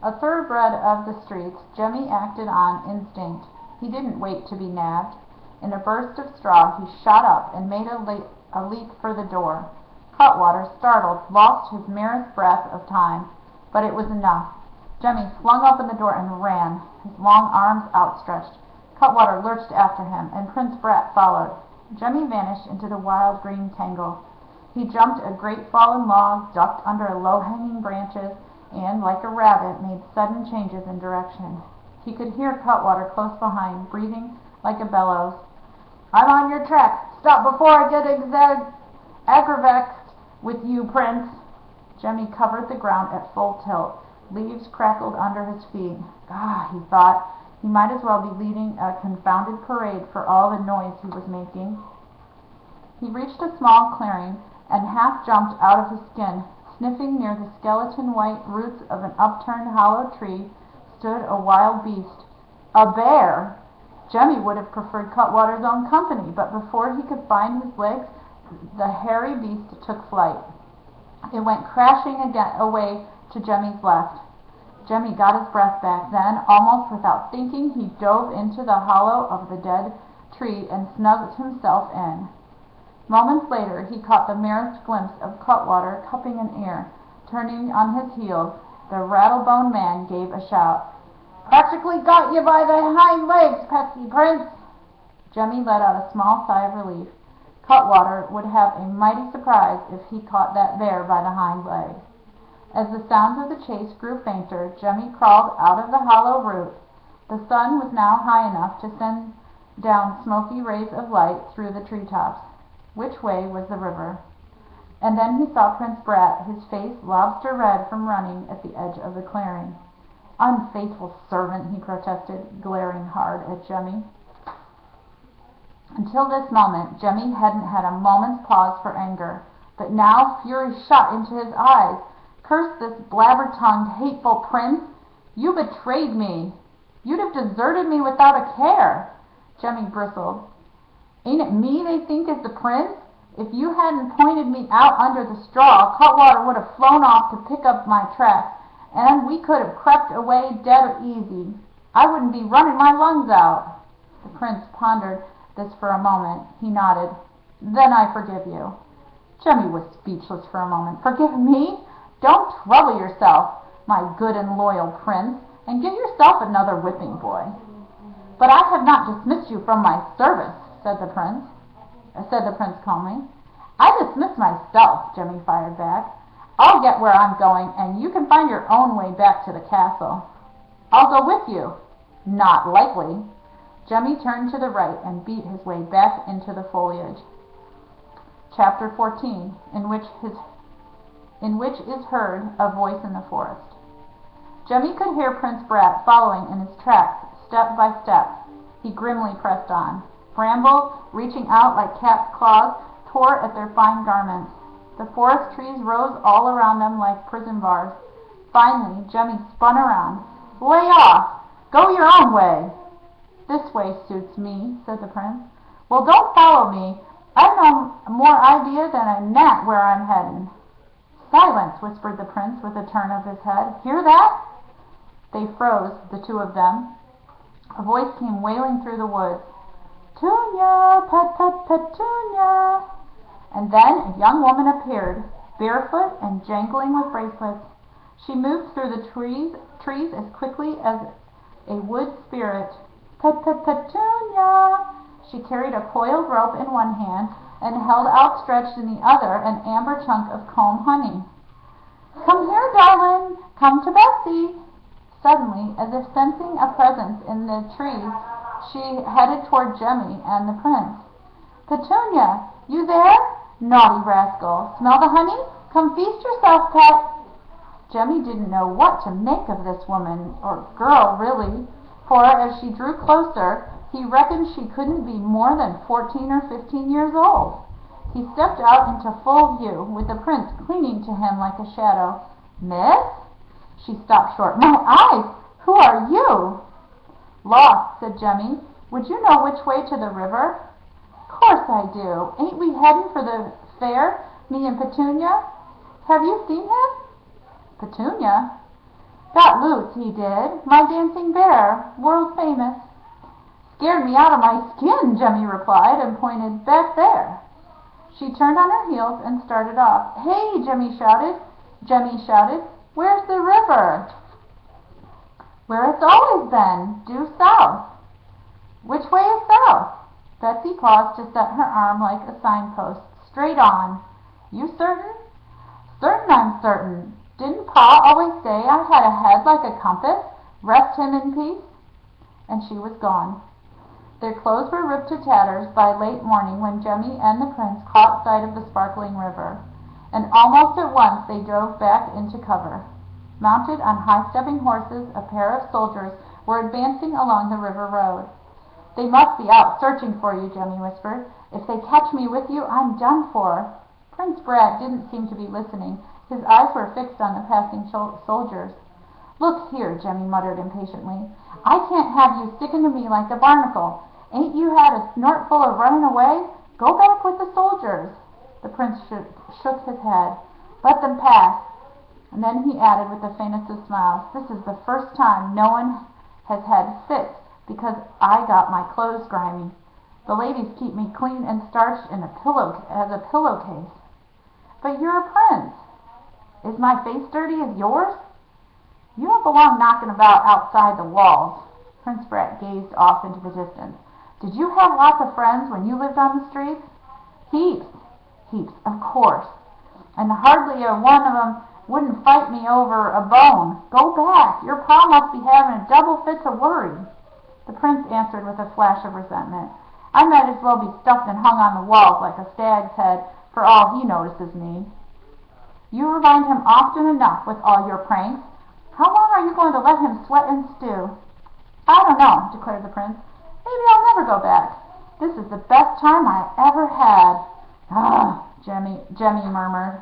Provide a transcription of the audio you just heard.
A thoroughbred of the streets, Jemmy acted on instinct. He didn't wait to be nabbed. In a burst of straw he shot up and made a leap for the door. Cutwater, startled, lost his merest breath of time, but it was enough. Jemmy flung open the door and ran, his long arms outstretched. Cutwater lurched after him, and Prince Brat followed. Jemmy vanished into the wild green tangle. He jumped a great fallen log, ducked under low-hanging branches, and, like a rabbit, made sudden changes in direction. He could hear Cutwater close behind, breathing like a bellows. "I'm on your track. Stop before I get aggravated with you, Prince." Jemmy covered the ground at full tilt. Leaves crackled under his feet. "God," he thought, he might as well be leading a confounded parade for all the noise he was making. He reached a small clearing and half jumped out of his skin. Sniffing near the skeleton white roots of an upturned hollow tree stood a wild beast. A bear! Jemmy would have preferred Cutwater's own company, but before he could find his legs, the hairy beast took flight. It went crashing away to Jemmy's left. Jemmy got his breath back. Then, almost without thinking, he dove into the hollow of the dead tree and snugged himself in. Moments later he caught the merest glimpse of Cutwater cupping an ear. Turning on his heels, the Rattlebone Man gave a shout. "Practically got you by the hind legs, pesky Prince!" Jemmy let out a small sigh of relief. Cutwater would have a mighty surprise if he caught that bear by the hind legs. As the sounds of the chase grew fainter, Jemmy crawled out of the hollow root. The sun was now high enough to send down smoky rays of light through the treetops. Which way was the river? And then he saw Prince Brat, his face lobster red from running at the edge of the clearing. "Unfaithful servant," he protested, glaring hard at Jemmy. Until this moment, Jemmy hadn't had a moment's pause for anger, but now fury shot into his eyes. "Curse this blabber-tongued, hateful prince! You betrayed me! You'd have deserted me without a care!" Jemmy bristled. "Ain't it me they think is the prince? If you hadn't pointed me out under the straw, Cutwater would have flown off to pick up my tracks, and we could have crept away dead easy. I wouldn't be running my lungs out." The prince pondered this for a moment. He nodded. "Then I forgive you." Jemmy was speechless for a moment. "Forgive me? Don't trouble yourself, my good and loyal prince, and get yourself another whipping boy." "But I have not dismissed you from my service," said the prince calmly. "I dismiss myself," Jemmy fired back. "I'll get where I'm going, and you can find your own way back to the castle." "I'll go with you." "Not likely." Jemmy turned to the right and beat his way back into the foliage. Chapter 14, in which is heard a voice in the forest. Jemmy could hear Prince Brat following in his tracks, step by step. He grimly pressed on. Brambles, reaching out like cat's claws, tore at their fine garments. The forest trees rose all around them like prison bars. Finally, Jemmy spun around. "Lay off! Go your own way!" "This way suits me," said the prince. "Well, don't follow me. I've no more idea than a gnat where I'm heading." "Silence!" whispered the prince with a turn of his head. "Hear that?" They froze, the two of them. A voice came wailing through the woods. "Petunia, Petunia!" And then a young woman appeared, barefoot and jangling with bracelets. She moved through the trees as quickly as a wood spirit. Petunia! She carried a coiled rope in one hand and held outstretched in the other an amber chunk of comb honey. "Come here, darling! Come to Betsy!" Suddenly, as if sensing a presence in the trees, she headed toward Jemmy and the prince. "Petunia, you there? Naughty rascal! Smell the honey? Come feast yourself, pet!" Jemmy didn't know what to make of this woman, or girl really, for as she drew closer, he reckoned she couldn't be more than 14 or 15 years old. He stepped out into full view, with the prince clinging to him like a shadow. "Miss?" She stopped short. "My eyes! Who are you?" "Lost," said Jemmy. "Would you know which way to the river?" "Course I do. Ain't we heading for the fair, me and Petunia? Have you seen him?" "Petunia?" Got loose, he did. My dancing bear, world famous. Scared me out of my skin, Jemmy replied, and pointed back there. She turned on her heels and started off. Hey, Jemmy shouted. Where's the river? Where it's always been, due south. Which way is south? Betsy paused to set her arm like a signpost. Straight on. You certain? Certain, I'm certain. Didn't Pa always say I had a head like a compass? Rest him in peace. And she was gone. Their clothes were ripped to tatters by late morning when Jemmy and the prince caught sight of the sparkling river, and almost at once they drove back into cover. Mounted on high-stepping horses, a pair of soldiers were advancing along the river road. They must be out searching for you, Jemmy whispered. If they catch me with you, I'm done for. Prince Brad didn't seem to be listening. His eyes were fixed on the passing soldiers. Look here, Jemmy muttered impatiently. I can't have you sticking to me like a barnacle. Ain't you had a snortful of running away? Go back with the soldiers. The prince shook his head. Let them pass. And then he added with the faintest of smiles, this is the first time no one has had fits because I got my clothes grimy. The ladies keep me clean and starched in as a pillowcase. But you're a prince. Is my face dirty as yours? You don't belong knocking about outside the walls. Prince Brett gazed off into the distance. Did you have lots of friends when you lived on the streets? Heaps, of course. And hardly a one of them wouldn't fight me over a bone. Go back. Your pa must be having a double fit of worry. The prince answered with a flash of resentment. I might as well be stuffed and hung on the walls like a stag's head for all he notices me. You remind him often enough with all your pranks. How long are you going to let him sweat and stew? I don't know, declared the prince. Maybe I'll never go back. This is the best time I ever had. Ah, Jemmy murmured.